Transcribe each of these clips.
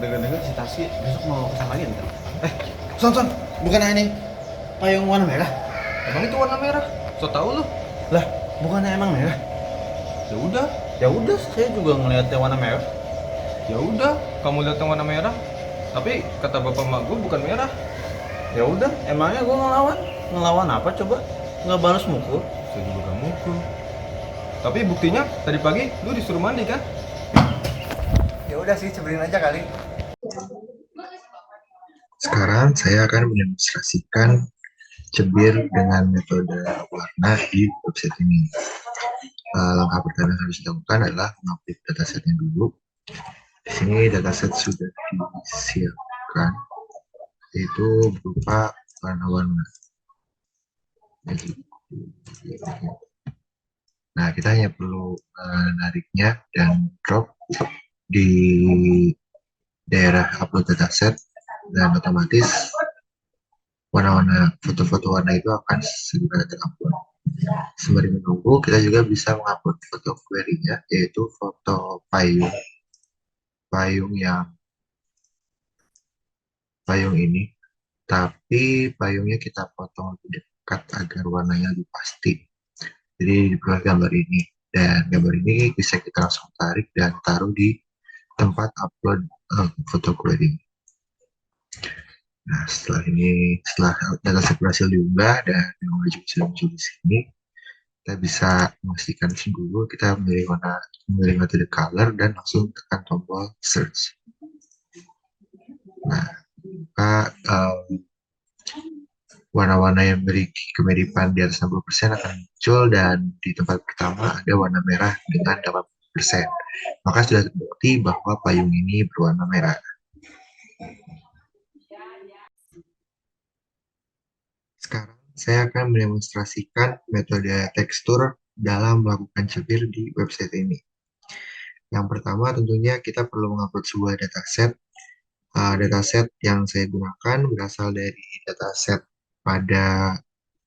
dengar-dengar si Tasya besok mau ke lagi kan? Son, bukan ini payung warna merah? Emang itu warna merah? So tau lu? Lah, bukannya emang merah? Ya udah, Ya udah, saya juga ngeliatnya warna merah. ya udah. Kamu lihat yang warna merah. Tapi kata bapak mak gue bukan merah. Ya udah, emangnya gua ngelawan? Ngelawan apa coba? Nggak balas mukul? Saya juga gak mukul. Tapi buktinya tadi pagi lu disuruh mandi kan? Ya udah sih, ceberin aja kali. Sekarang saya akan mendemonstrasikan cebir dengan metode warna di website ini. Langkah pertama yang harus dilakukan adalah mengupdate datasetnya dulu. Di sini dataset sudah disiapkan, yaitu berupa warna-warna. Nah, kita hanya perlu menariknya dan drop di daerah upload dataset, dan otomatis warna-warna foto-foto warna itu akan segera terupload. Sembari menunggu, kita juga bisa mengupload foto query-nya, yaitu foto payung ini, tapi payungnya kita potong lebih dekat agar warnanya lebih pasti. Jadi dibuat gambar ini, dan gambar ini bisa kita langsung tarik dan taruh di tempat upload foto query. Nah, setelah dataset berhasil diunggah dan yang juga sudah muncul di sini, kita bisa memastikan dulu, kita memilih metode color dan langsung tekan tombol search. Nah, maka warna-warna yang memiliki kemiripan di atas 60% akan muncul, dan di tempat pertama ada warna merah dengan 80%. Maka sudah terbukti bahwa payung ini berwarna merah. Sekarang saya akan mendemonstrasikan metode tekstur dalam melakukan cebir di website ini. Yang pertama tentunya kita perlu mengupload sebuah dataset. Dataset yang saya gunakan berasal dari dataset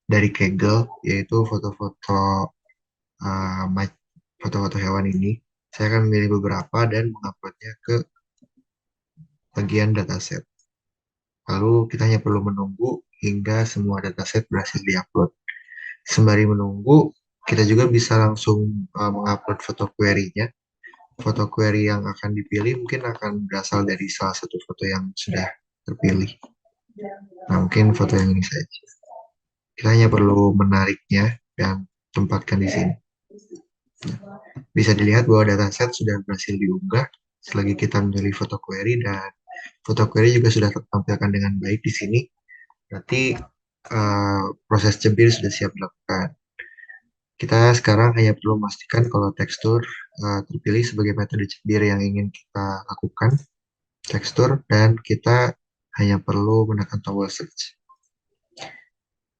dari Kaggle, yaitu foto-foto foto-foto hewan ini. Saya akan memilih beberapa dan menguploadnya ke bagian dataset. Lalu kita hanya perlu menunggu hingga semua dataset berhasil diupload. Sembari menunggu, kita juga bisa langsung mengupload foto query-nya. Foto query yang akan dipilih mungkin akan berasal dari salah satu foto yang sudah terpilih. Nah, mungkin foto yang ini saja. Kita hanya perlu menariknya dan tempatkan di sini. Bisa dilihat bahwa dataset sudah berhasil diunggah selagi kita memilih foto query, dan foto query juga sudah tertampilkan dengan baik di sini. Berarti proses cebir sudah siap dilakukan. Kita sekarang hanya perlu memastikan kalau tekstur terpilih sebagai metode cebir yang ingin kita lakukan, tekstur, dan kita hanya perlu menekan tombol search.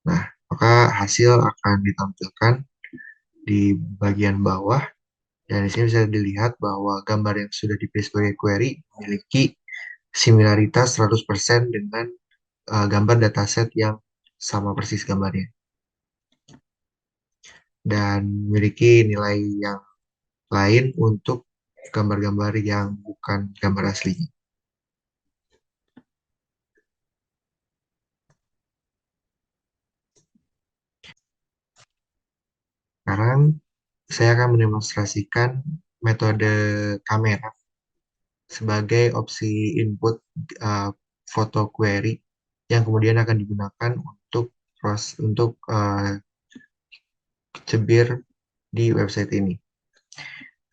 Nah, maka hasil akan ditampilkan di bagian bawah, dan di sini bisa dilihat bahwa gambar yang sudah dipilih sebagai query memiliki similaritas 100% dengan gambar dataset yang sama persis gambarnya, dan memiliki nilai yang lain untuk gambar-gambar yang bukan gambar aslinya. Sekarang saya akan mendemonstrasikan metode kamera sebagai opsi input foto query yang kemudian akan digunakan untuk cebir di website ini.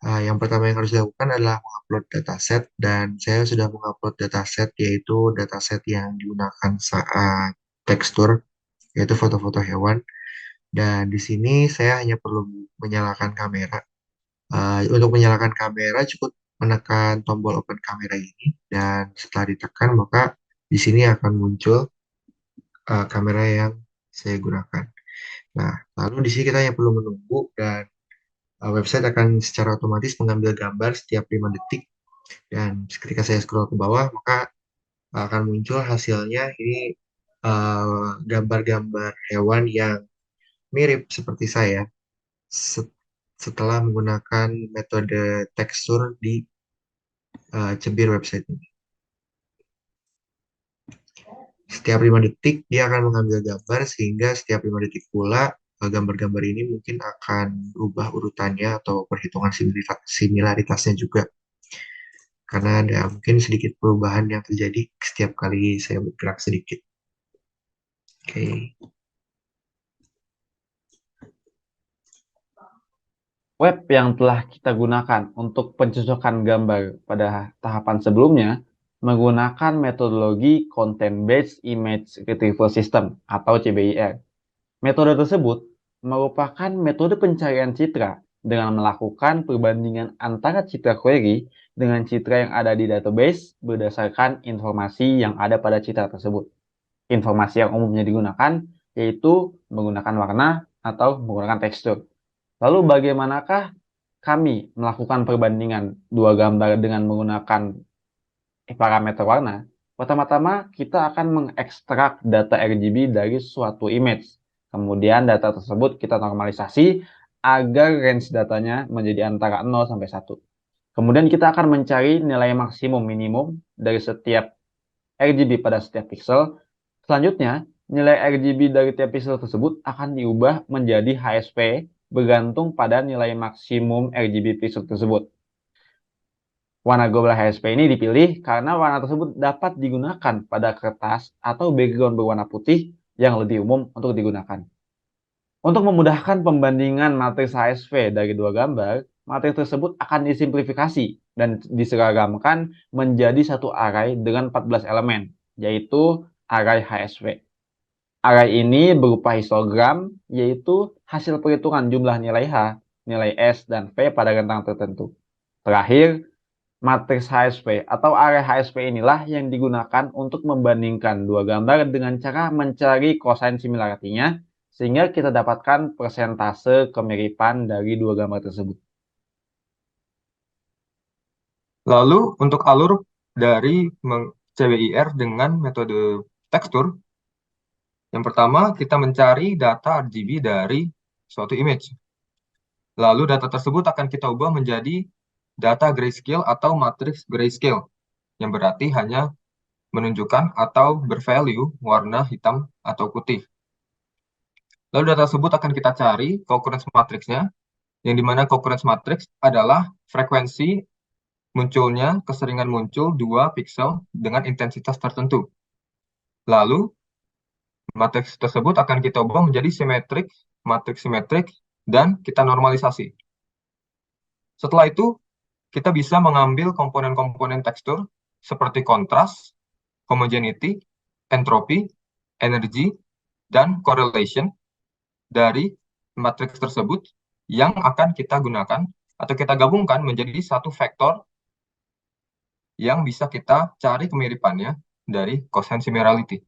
Yang pertama yang harus dilakukan adalah mengupload dataset, dan saya sudah mengupload dataset, yaitu dataset yang digunakan saat tekstur, yaitu foto-foto hewan. Dan di sini saya hanya perlu menyalakan kamera. Untuk menyalakan kamera cukup menekan tombol open kamera ini, dan setelah ditekan maka di sini akan muncul kamera yang saya gunakan. Nah, lalu di sini kita hanya perlu menunggu, dan website akan secara otomatis mengambil gambar setiap 5 detik, dan ketika saya scroll ke bawah maka akan muncul hasilnya. Ini gambar-gambar hewan yang mirip seperti saya setelah menggunakan metode tekstur di cebir website ini. Setiap 5 detik dia akan mengambil gambar sehingga setiap 5 detik pula gambar-gambar ini mungkin akan berubah urutannya atau perhitungan similaritasnya juga. Karena ada mungkin sedikit perubahan yang terjadi setiap kali saya bergerak sedikit. Oke. Web yang telah kita gunakan untuk pencocokan gambar pada tahapan sebelumnya menggunakan metodologi Content Based Image Retrieval System atau CBIR. Metode tersebut merupakan metode pencarian citra dengan melakukan perbandingan antara citra query dengan citra yang ada di database berdasarkan informasi yang ada pada citra tersebut. Informasi yang umumnya digunakan yaitu menggunakan warna atau menggunakan tekstur. Lalu bagaimanakah kami melakukan perbandingan dua gambar dengan menggunakan parameter warna? Pertama-tama kita akan mengekstrak data RGB dari suatu image. Kemudian data tersebut kita normalisasi agar range datanya menjadi antara 0 sampai 1. Kemudian kita akan mencari nilai maksimum minimum dari setiap RGB pada setiap pixel. Selanjutnya, nilai RGB dari tiap pixel tersebut akan diubah menjadi HSP bergantung pada nilai maksimum RGB pixel tersebut. Warna global HSP ini dipilih karena warna tersebut dapat digunakan pada kertas atau background berwarna putih yang lebih umum untuk digunakan. Untuk memudahkan pembandingan matriks HSV dari dua gambar, matriks tersebut akan disimplifikasi dan diseragamkan menjadi satu array dengan 14 elemen, yaitu array HSV. Array ini berupa histogram, yaitu hasil perhitungan jumlah nilai H, nilai S, dan V pada rentang tertentu. Terakhir, matriks HSV atau array HSV inilah yang digunakan untuk membandingkan dua gambar dengan cara mencari cosine similarity-nya, sehingga kita dapatkan persentase kemiripan dari dua gambar tersebut. Lalu untuk alur dari CBIR dengan metode tekstur, yang pertama kita mencari data RGB dari suatu image. Lalu data tersebut akan kita ubah menjadi data grayscale atau matriks grayscale, yang berarti hanya menunjukkan atau bervalue warna hitam atau putih. Lalu data tersebut akan kita cari concurrence matriksnya, yang dimana concurrence matrix adalah frekuensi munculnya keseringan muncul dua pixel dengan intensitas tertentu. Lalu matriks tersebut akan kita ubah menjadi simetrik, matriks simetrik, dan kita normalisasi. Setelah itu, kita bisa mengambil komponen-komponen tekstur seperti kontras, homogeneity, entropy, energy, dan correlation dari matriks tersebut yang akan kita gunakan atau kita gabungkan menjadi satu vektor yang bisa kita cari kemiripannya dari cosine similarity.